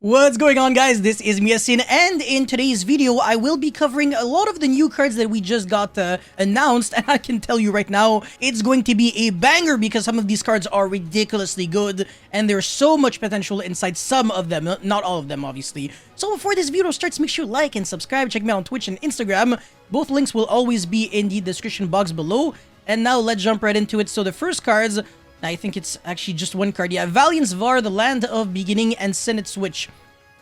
What's going on, guys? This is Miasin, and in today's video I will be covering a lot of the new cards that we just got announced, and I can tell you right now it's going to be a banger because some of these cards are ridiculously good and there's so much potential inside some of them, not all of them obviously. So before this video starts, make sure you like and subscribe, check me out on Twitch and Instagram. Both links will always be in the description box below. And now let's jump right into it. So the first cards, I think it's actually just one card. Yeah, Valiance Var, the Land of Beginning, and Senate Switch.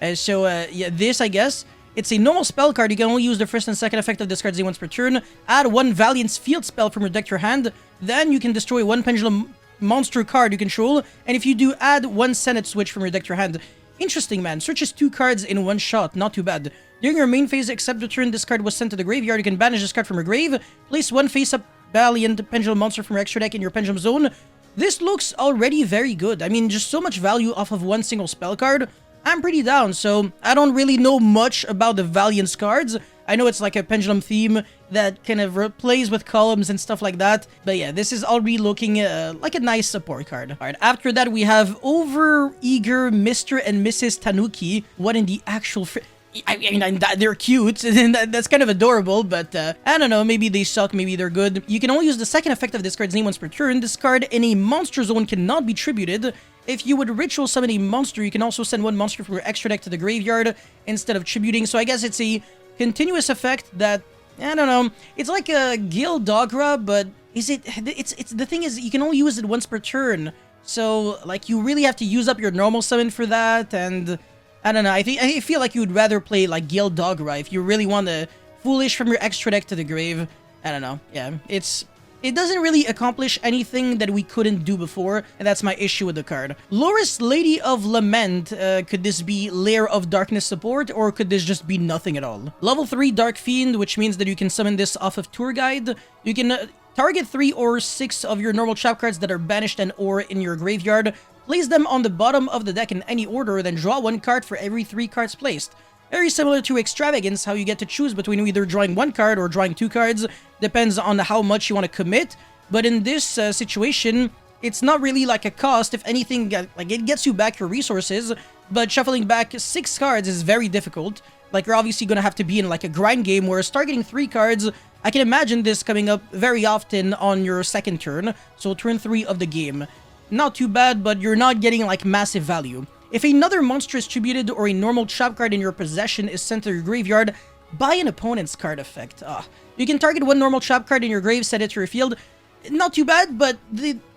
Yeah, this, I guess, it's a normal spell card. You can only use the first and second effect of this card once per turn. Add one Valiance field spell from your deck to your hand. Then you can destroy one Pendulum monster card you control. And if you do, add one Senate Switch from your deck to your hand. Interesting, man. Searches 2 cards in one shot. Not too bad. During your main phase, except the turn this card was sent to the graveyard, you can banish this card from your grave. Place one face-up Valiant Pendulum monster from your extra deck in your Pendulum zone. This looks already very good. I mean, just so much value off of one single spell card. I'm pretty down, so I don't really know much about the Valiance cards. I know it's like a pendulum theme that kind of plays with columns and stuff like that. But yeah, this is already looking like a nice support card. Alright, after that we have Over-Eager Mr. and Mrs. Tanuki. What in the actual I mean, they're cute, and that's kind of adorable, but I don't know, maybe they suck, maybe they're good. You can only use the second effect of this card's name once per turn. This card in a monster zone cannot be tributed. If you would ritual summon a monster, you can also send one monster from your extra deck to the graveyard instead of tributing. So I guess it's a continuous effect that, I don't know, it's like a Gildogra, but is it, the thing is, you can only use it once per turn. So, like, you really have to use up your normal summon for that, and I don't know, I feel like you would rather play like Gildogra if you really want to foolish from your extra deck to the grave. I don't know, yeah, it doesn't really accomplish anything that we couldn't do before, and that's my issue with the card. Loris, Lady of Lament, could this be Lair of Darkness support, or could this just be nothing at all? Level 3 Dark Fiend, which means that you can summon this off of Tour Guide. You can target 3 or 6 of your normal trap cards that are banished and or in your graveyard. Place them on the bottom of the deck in any order, then draw 1 card for every 3 cards placed. Very similar to Extravagance, how you get to choose between either drawing 1 card or drawing 2 cards. Depends on how much you want to commit. But in this situation, it's not really like a cost. If anything, like, it gets you back your resources. But shuffling back 6 cards is very difficult. Like, you're obviously going to have to be in like a grind game, whereas targeting 3 cards, I can imagine this coming up very often on your second turn. So turn 3 of the game. Not too bad, but you're not getting like massive value. If another monster is tributed or a normal trap card in your possession is sent to your graveyard by an opponent's card effect, you can target 1 normal trap card in your grave, set it to your field. Not too bad, but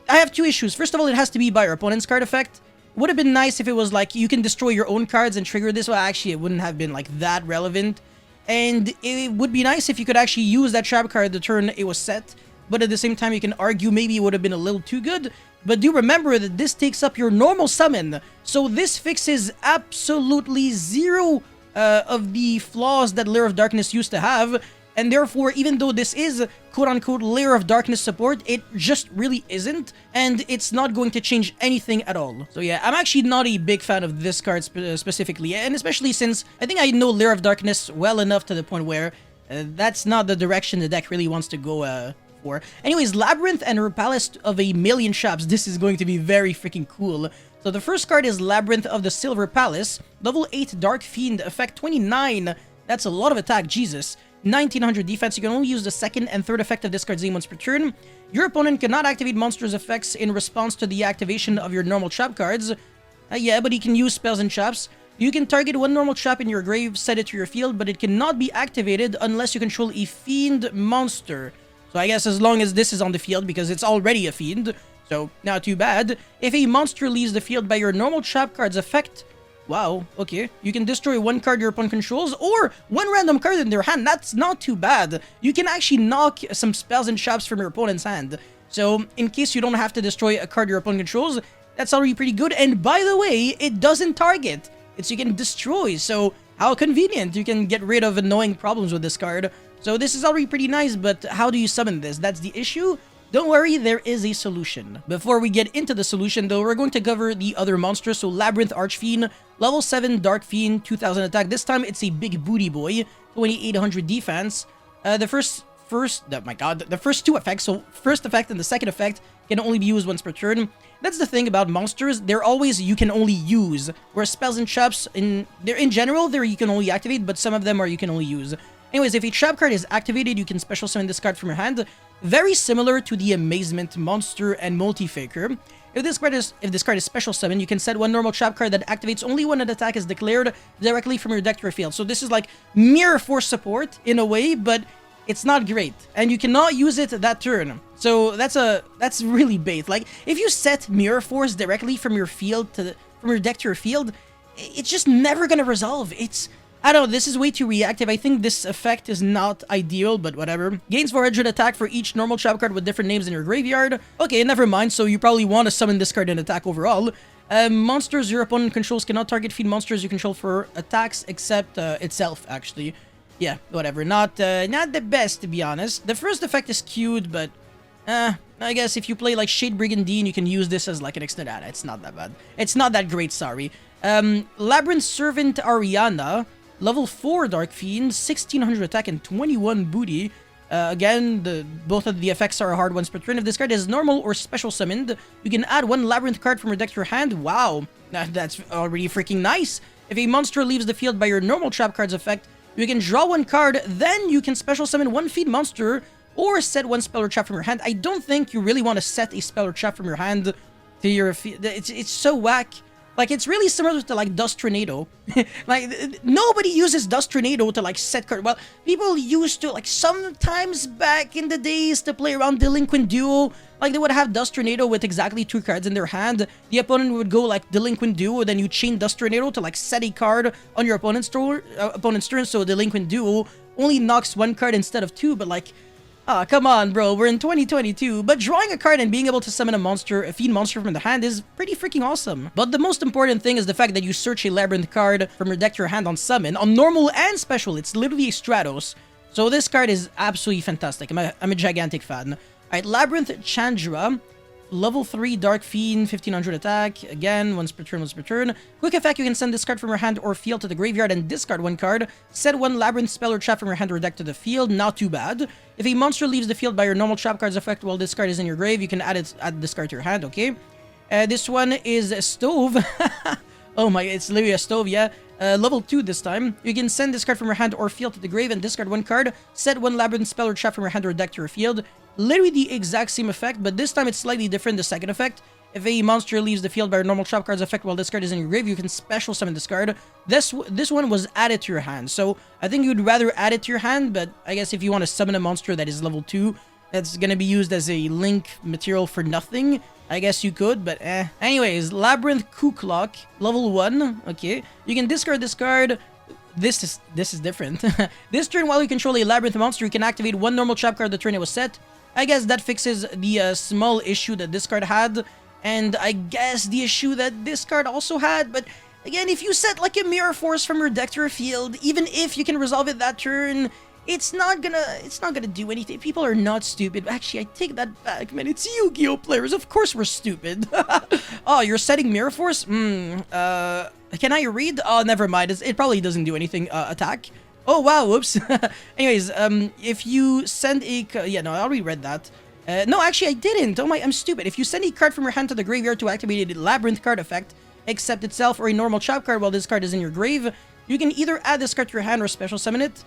I have 2 issues. First of all, it has to be by your opponent's card effect. Would have been nice if it was like you can destroy your own cards and trigger this. Well, actually, it wouldn't have been like that relevant. And it would be nice if you could actually use that trap card the turn it was set. But at the same time, you can argue maybe it would have been a little too good. But do remember that this takes up your normal summon. So this fixes absolutely 0 of the flaws that Lair of Darkness used to have. And therefore, even though this is quote-unquote Lair of Darkness support, it just really isn't. And it's not going to change anything at all. So yeah, I'm actually not a big fan of this card specifically. And especially since I think I know Lair of Darkness well enough to the point where that's not the direction the deck really wants to go for. Anyways, Labyrinth and her Palace of a Million Shops. This is going to be very freaking cool. So the first card is Labyrinth of the Silver Palace. Level 8 Dark Fiend, effect 29. That's a lot of attack, Jesus. 1900 defense. You can only use the second and third effect of this card's name once per turn. Your opponent cannot activate monsters' effects in response to the activation of your normal trap cards. Yeah, but he can use spells and traps. You can target 1 normal trap in your grave, set it to your field, but it cannot be activated unless you control a fiend monster. So I guess as long as this is on the field, because it's already a fiend, so not too bad. If a monster leaves the field by your normal trap card's effect, wow, okay, you can destroy 1 card your opponent controls, or 1 random card in their hand. That's not too bad. You can actually knock some spells and traps from your opponent's hand. So in case you don't have to destroy a card your opponent controls, that's already pretty good. And by the way, it doesn't target. You can destroy, so how convenient. You can get rid of annoying problems with this card. So this is already pretty nice, but how do you summon this? That's the issue. Don't worry, there is a solution. Before we get into the solution, though, we're going to cover the other monsters. So Labyrinth Archfiend, level 7 Dark Fiend, 2000 attack. This time it's a big booty boy, 2800 defense. The first the first two effects, so first effect and the second effect, can only be used once per turn. That's the thing about monsters, they're always you can only use, whereas spells and traps, in general, you can only activate, but some of them are you can only use. Anyways, if a trap card is activated, you can special summon this card from your hand, very similar to the Amazement monster and Multi-Faker. If this card is special summon, you can set one normal trap card that activates only when an attack is declared directly from your deck to your field. So this is like Mirror Force support in a way, but it's not great, and you cannot use it that turn. So that's really bait. Like if you set Mirror Force directly from your field from your deck to your field, it's just never gonna resolve. I don't know, this is way too reactive. I think this effect is not ideal, but whatever. Gains 400 attack for each normal trap card with different names in your graveyard. Okay, never mind, so you probably want to summon this card and attack overall. Monsters your opponent controls cannot target feed monsters you control for attacks except itself, actually. Yeah, whatever. Not the best, to be honest. The first effect is cute, but I guess if you play like Shade Brigandine, you can use this as like an extended. It's not that bad. It's not that great, sorry. Labyrinth Servant Ariana. Level 4 Dark Fiend, 1600 attack and 21 booty. Again, both of the effects are hard ones per turn. If this card is normal or special summoned, you can add one Labyrinth card from your deck to your hand. Wow, that's already freaking nice. If a monster leaves the field by your normal trap card's effect, you can draw one card, then you can special summon one feed monster or set one spell or trap from your hand. I don't think you really want to set a spell or trap from your hand to your field. It's so whack. Like, it's really similar to, like, Dust Tornado. Like, nobody uses Dust Tornado to, like, set card. Well, people used to, like, sometimes back in the days to play around Delinquent Duo. Like, they would have Dust Tornado with exactly 2 cards in their hand. The opponent would go, like, Delinquent Duo, then you chain Dust Tornado to, like, set a card on your opponent's turn. So Delinquent Duo only knocks 1 card instead of 2, but, like... Ah, come on, bro. We're in 2022. But drawing a card and being able to summon a feed monster from the hand is pretty freaking awesome. But the most important thing is the fact that you search a Labyrinth card from your deck to your hand on summon. On normal and special, it's literally a Stratos. So this card is absolutely fantastic. I'm a gigantic fan. Alright, Labyrinth Chandra. Level 3 Dark Fiend, 1500 attack. Again, once per turn. Quick effect, you can send this card from your hand or field to the graveyard and discard 1 card. Set 1 Labyrinth spell or trap from your hand or deck to the field. Not too bad. If a monster leaves the field by your normal trap card's effect while this card is in your grave, you can add this card to your hand, okay? This one is a Stove. Oh my, it's literally a Stove, yeah. Level 2 this time. You can send this card from your hand or field to the grave and discard 1 card. Set 1 Labyrinth spell or trap from your hand or deck to your field. Literally the exact same effect, but this time it's slightly different, the second effect. If a monster leaves the field by your normal trap card's effect while this card is in your grave, you can special summon this card. This one was added to your hand, so I think you'd rather add it to your hand, but I guess if you want to summon a monster that is level 2, that's gonna be used as a link material for nothing, I guess you could, but eh. Anyways, Labyrinth Kooklock, level 1, okay. You can discard this card. This is different. This turn, while you control a Labyrinth monster, you can activate 1 normal trap card the turn it was set. I guess that fixes the small issue that this card had, and I guess the issue that this card also had, but again, if you set like a Mirror Force from your deck to your field, even if you can resolve it that turn, it's not gonna do anything. People are not stupid. Actually, I take that back, man. It's Yu-Gi-Oh players. Of course we're stupid. Oh, you're setting Mirror Force? Can I read? Oh, never mind. It probably doesn't do anything. Attack? Oh, wow, whoops. Anyways, if you send a... Yeah, no, I already read that. No, actually, I didn't. Oh my, I'm stupid. If you send a card from your hand to the graveyard to activate a Labyrinth card effect, except itself or a normal trap card while this card is in your grave, you can either add this card to your hand or special summon it.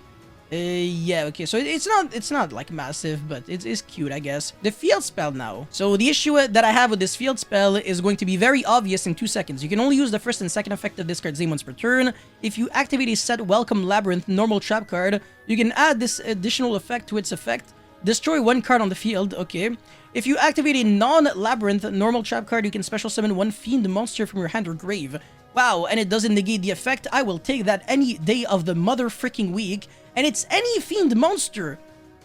Yeah, okay, so it's not like massive, but it's cute, I guess. The field spell now. So the issue that I have with this field spell is going to be very obvious in 2 seconds. You can only use the first and second effect of this card's name once per turn. If you activate a set Welcome Labyrinth normal trap card, you can add this additional effect to its effect. Destroy 1 card on the field, okay. If you activate a non-Labyrinth normal trap card, you can special summon 1 fiend monster from your hand or grave. Wow, and it doesn't negate the effect. I will take that any day of the mother freaking week. And it's any fiend monster.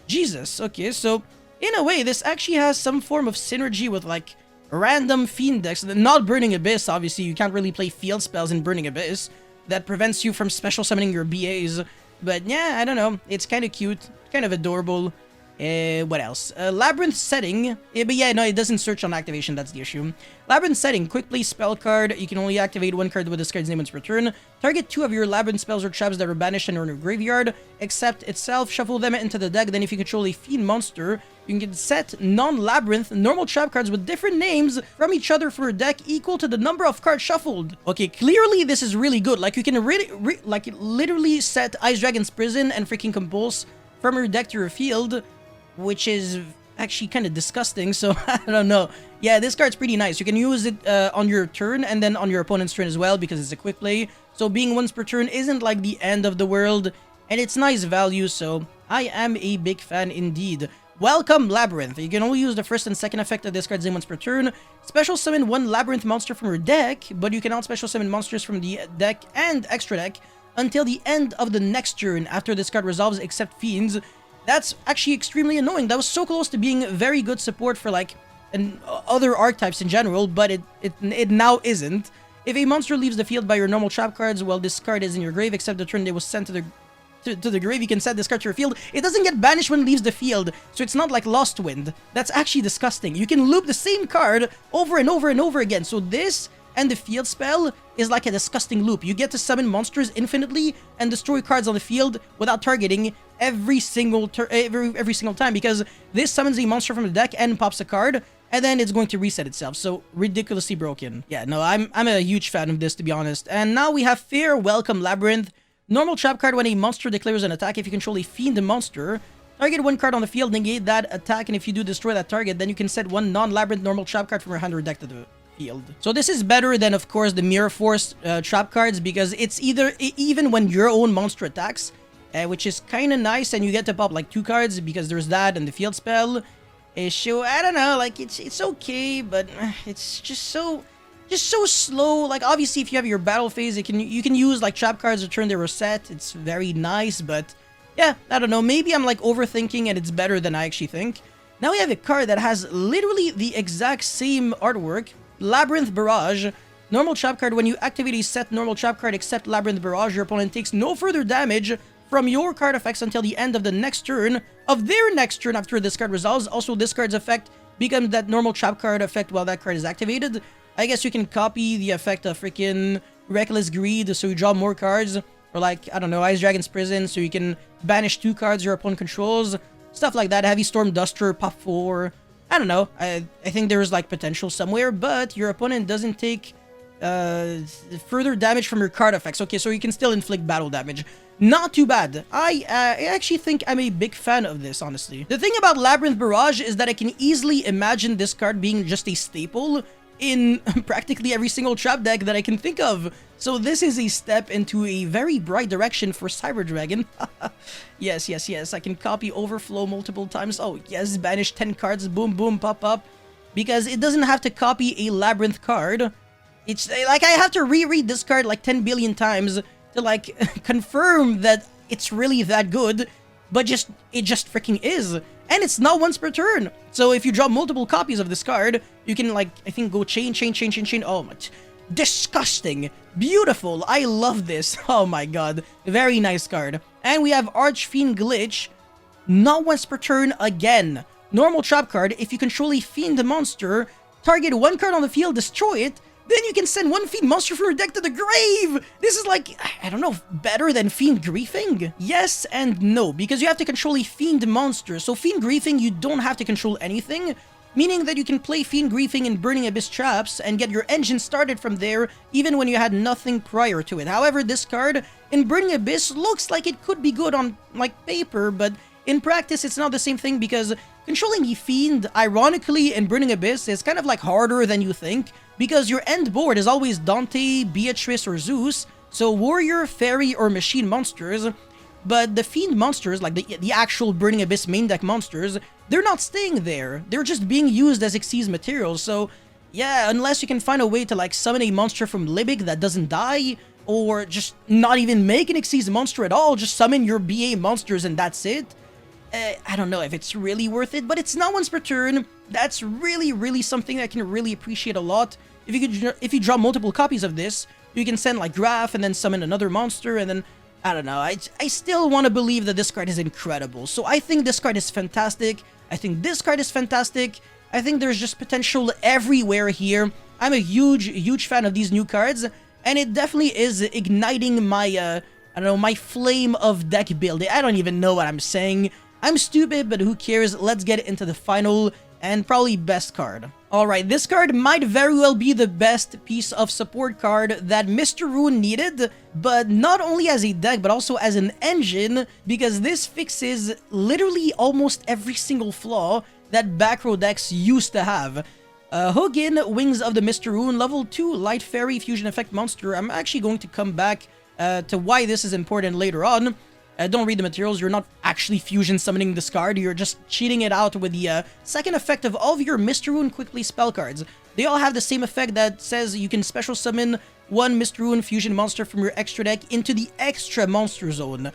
Jesus, okay, so in a way, this actually has some form of synergy with like random fiend decks. Not Burning Abyss, obviously. You can't really play field spells in Burning Abyss. That prevents you from special summoning your BAs. But yeah, I don't know. It's kind of cute, kind of adorable. What else? Labyrinth setting. But yeah, no, it doesn't search on activation. That's the issue. Labyrinth setting. Quick play spell card. You can only activate one card with this card's name once per turn. Target 2 of your Labyrinth spells or traps that are banished and are in your graveyard, except itself. Shuffle them into the deck. Then if you control a fiend monster, you can set non-Labyrinth normal trap cards with different names from each other for a deck equal to the number of cards shuffled. Okay, clearly this is really good. Like, you can really, like, literally set Ice Dragon's Prison and freaking Compulse from your deck to your field, which is actually kind of disgusting, so I don't know. Yeah, this card's pretty nice. You can use it on your turn and then on your opponent's turn as well because it's a quick play. So being once per turn isn't like the end of the world, and it's nice value, so I am a big fan indeed. Welcome, Labyrinth. You can only use the first and second effect of this card's name once per turn. Special summon one Labyrinth monster from your deck, but you cannot special summon monsters from the deck and extra deck until the end of the next turn after this card resolves except fiends. That's actually extremely annoying. That was so close to being very good support for like other archetypes in general, but it now isn't. If a monster leaves the field by your normal trap cards, well, this card is in your grave except the turn they was sent to the grave, you can set this card to your field. It doesn't get banished when it leaves the field, so it's not like Lost Wind. That's actually disgusting. You can loop the same card over and over and over again. So this and the field spell is like a disgusting loop. You get to summon monsters infinitely and destroy cards on the field without targeting every single time, because this summons a monster from the deck and pops a card, and then it's going to reset itself. So ridiculously broken. Yeah, no, I'm a huge fan of this, to be honest. And now we have Fair Welcome Labyrinth. Normal trap card when a monster declares an attack. If you control a fiend monster, target one card on the field, negate that attack, and if you do destroy that target, then you can set one non-Labyrinth normal trap card from your hand or deck to the field. So this is better than, of course, the Mirror Force trap cards, because it's even when your own monster attacks, which is kind of nice, and you get to pop like 2 cards because there's that and the field spell. So I don't know, like it's okay, but it's just so slow. Like, obviously, if you have your battle phase, you can use like trap cards to turn they were set. It's very nice, but yeah, I don't know. Maybe I'm like overthinking and it's better than I actually think. Now we have a card that has literally the exact same artwork. Labyrinth Barrage. Normal trap card. When you activate a set normal trap card except Labyrinth Barrage, your opponent takes no further damage from your card effects until the end of the next turn of their next turn after this card resolves. Also, this card's effect becomes that normal trap card effect while that card is activated. I guess you can copy the effect of freaking Reckless Greed, so you draw more cards. Or like, I don't know, Ice Dragon's Prison, so you can banish 2 cards your opponent controls. Stuff like that. Heavy Storm Duster, pop 4. I don't know. I think there's like potential somewhere, but your opponent doesn't take further damage from your card effects. Okay, so you can still inflict battle damage. Not too bad. I actually think I'm a big fan of this, honestly. The thing about Labyrinth Barrage is that I can easily imagine this card being just a staple in practically every single trap deck that I can think of. So this is a step into a very bright direction for Cyber Dragon. Yes, yes, yes. I can copy Overflow multiple times. Oh, yes. Banish 10 cards. Boom, boom, pop up. Because it doesn't have to copy a Labyrinth card. It's like I have to reread this card like 10 billion times to like confirm that it's really that good. But it just freaking is. And it's not once per turn. So if you draw multiple copies of this card, you can like, I think, go chain. Oh my, disgusting. Beautiful. I love this. Oh my god. Very nice card. And we have Archfiend Glitch. Not once per turn again. Normal trap card. If you control a fiend monster, target one card on the field, destroy it. Then you can send one Fiend monster from your deck to the grave! This is like, I don't know, better than Fiend Griefing? Yes and no, because you have to control a Fiend monster. So Fiend Griefing, you don't have to control anything, meaning that you can play Fiend Griefing in Burning Abyss traps and get your engine started from there, even when you had nothing prior to it. However, this card in Burning Abyss looks like it could be good on, like, paper, but in practice, it's not the same thing because controlling a Fiend, ironically, in Burning Abyss is kind of like harder than you think, because your end board is always Dante, Beatrice, or Zeus, so warrior, fairy, or machine monsters. But the Fiend monsters, like the actual Burning Abyss main deck monsters, they're not staying there. They're just being used as Xyz materials, so yeah, unless you can find a way to like summon a monster from Libic that doesn't die, or just not even make an Xyz monster at all, just summon your BA monsters and that's it. I don't know if it's really worth it, but it's not once per turn. That's really something I can really appreciate a lot. If you draw multiple copies of this, you can send like Graph and then summon another monster, and then I don't know, I still want to believe that this card is incredible. So I think this card is fantastic. I think this card is fantastic. I think there's just potential everywhere here. I'm a huge fan of these new cards, and it definitely is igniting my, I don't know, my flame of deck building. I don't even know what I'm saying. I'm stupid, but who cares? Let's get into the final and probably best card. Alright, this card might very well be the best piece of support card that Mr. Rune needed, but not only as a deck, but also as an engine, because this fixes literally almost every single flaw that back row decks used to have. Hugin, Wings of the Mr. Rune, level 2 Light Fairy Fusion Effect Monster. I'm actually going to come back to why this is important later on. Don't read the materials, you're not actually fusion summoning this card, you're just cheating it out with the second effect of all of your Mr. Rune Quickly spell cards. They all have the same effect that says you can special summon one Mr. Rune fusion monster from your extra deck into the extra monster zone.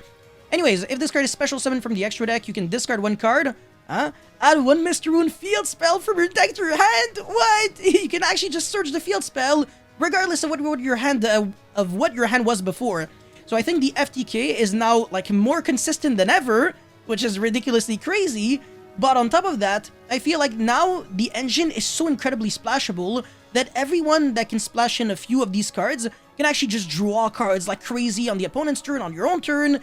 Anyways, if this card is special summoned from the extra deck, you can discard one card, add one Mr. Rune field spell from your deck to your hand. What? You can actually just search the field spell regardless of what your hand was before. So I think the FTK is now like more consistent than ever, which is ridiculously crazy. But on top of that, I feel like now the engine is so incredibly splashable that everyone that can splash in a few of these cards can actually just draw cards like crazy on the opponent's turn, on your own turn.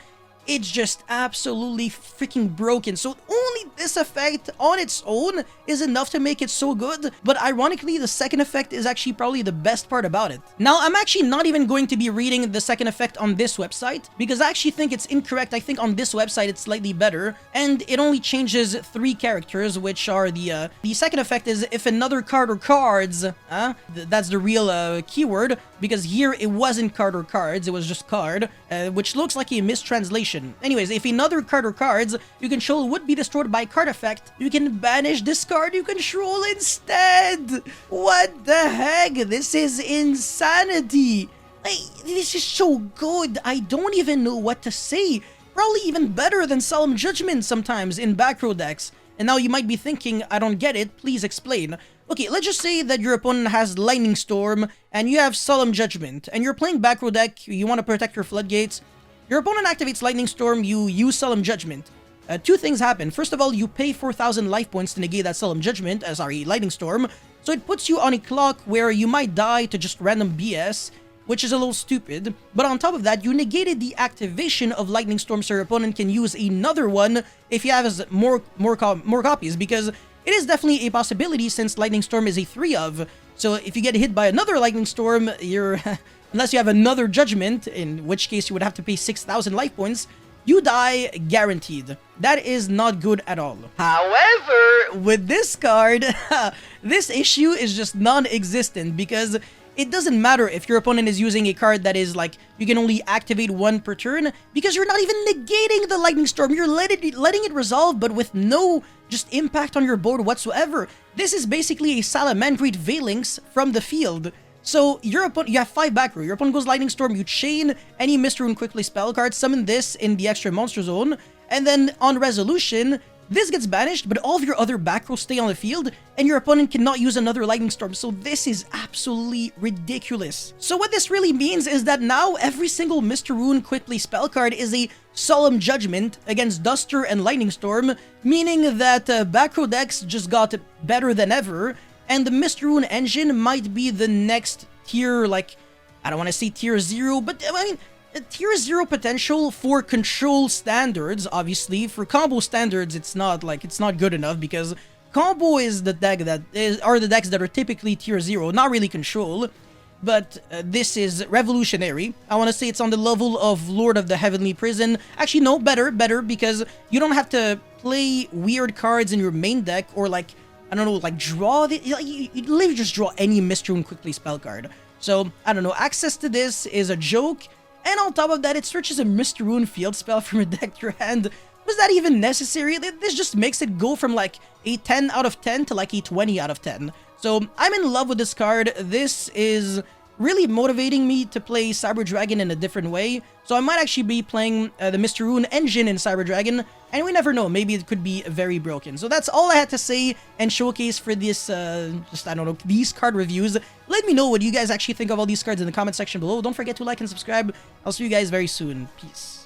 It's just absolutely freaking broken. So only this effect on its own is enough to make it so good. But ironically, the second effect is actually probably the best part about it. Now, I'm actually not even going to be reading the second effect on this website because I actually think it's incorrect. I think on this website, it's slightly better. And it only changes 3 characters, which are the second effect is if another card or cards, that's the real keyword, because here it wasn't card or cards, it was just card, which looks like a mistranslation. Anyways, if another card or cards you control would be destroyed by card effect, you can banish this card you control instead. What the heck? This is insanity. This is so good. I don't even know what to say. Probably even better than Solemn Judgment sometimes in back row decks. And now you might be thinking, I don't get it, please explain. Okay, let's just say that your opponent has Lightning Storm and you have Solemn Judgment and you're playing back row deck, you want to protect your floodgates. Your opponent activates Lightning Storm, you use Solemn Judgment. 2 things happen. First of all, you pay 4,000 life points to negate that Solemn Judgment, Lightning Storm. So it puts you on a clock where you might die to just random BS, which is a little stupid. But on top of that, you negated the activation of Lightning Storm so your opponent can use another one if you have more copies, because it is definitely a possibility since Lightning Storm is a 3 of. So if you get hit by another Lightning Storm, you're... unless you have another Judgment, in which case you would have to pay 6,000 life points, you die guaranteed. That is not good at all. However, with this card, this issue is just non-existent because it doesn't matter if your opponent is using a card that is like, you can only activate 1 per turn because you're not even negating the Lightning Storm. You're letting it resolve, but with no just impact on your board whatsoever. This is basically a Salamandreat Phalanx from the field. So your opponent, you have 5 back row, your opponent goes Lightning Storm, you chain any Mr. Rune Quickly spell card, summon this in the extra monster zone, and then on resolution, this gets banished, but all of your other back row stay on the field, and your opponent cannot use another Lightning Storm, so this is absolutely ridiculous. So what this really means is that now every single Mr. Rune Quickly spell card is a Solemn Judgment against Duster and Lightning Storm, meaning that back row decks just got better than ever, and the Mr. Rune engine might be the next tier, like, I don't want to say tier 0, but I mean, tier 0 potential for control standards, obviously. For combo standards, it's not good enough, because combo is the deck are the decks that are typically tier 0, not really control. But this is revolutionary. I want to say it's on the level of Lord of the Heavenly Prison. Actually, no, better, because you don't have to play weird cards in your main deck, or like, I don't know, like draw you literally just draw any Mr. Rune Quickly spell card. So, I don't know, access to this is a joke, and on top of that, it searches a Mr. Rune field spell from your deck to your hand. Was that even necessary? This just makes it go from like a 10 out of 10 to like a 20 out of 10. So, I'm in love with this card. This is really motivating me to play Cyber Dragon in a different way. So I might actually be playing the Mr. Rune engine in Cyber Dragon, and we never know, maybe it could be very broken. So that's all I had to say and showcase for this, just, I don't know, these card reviews. Let me know what you guys actually think of all these cards in the comment section below. Don't forget to like and subscribe. I'll see you guys very soon. Peace.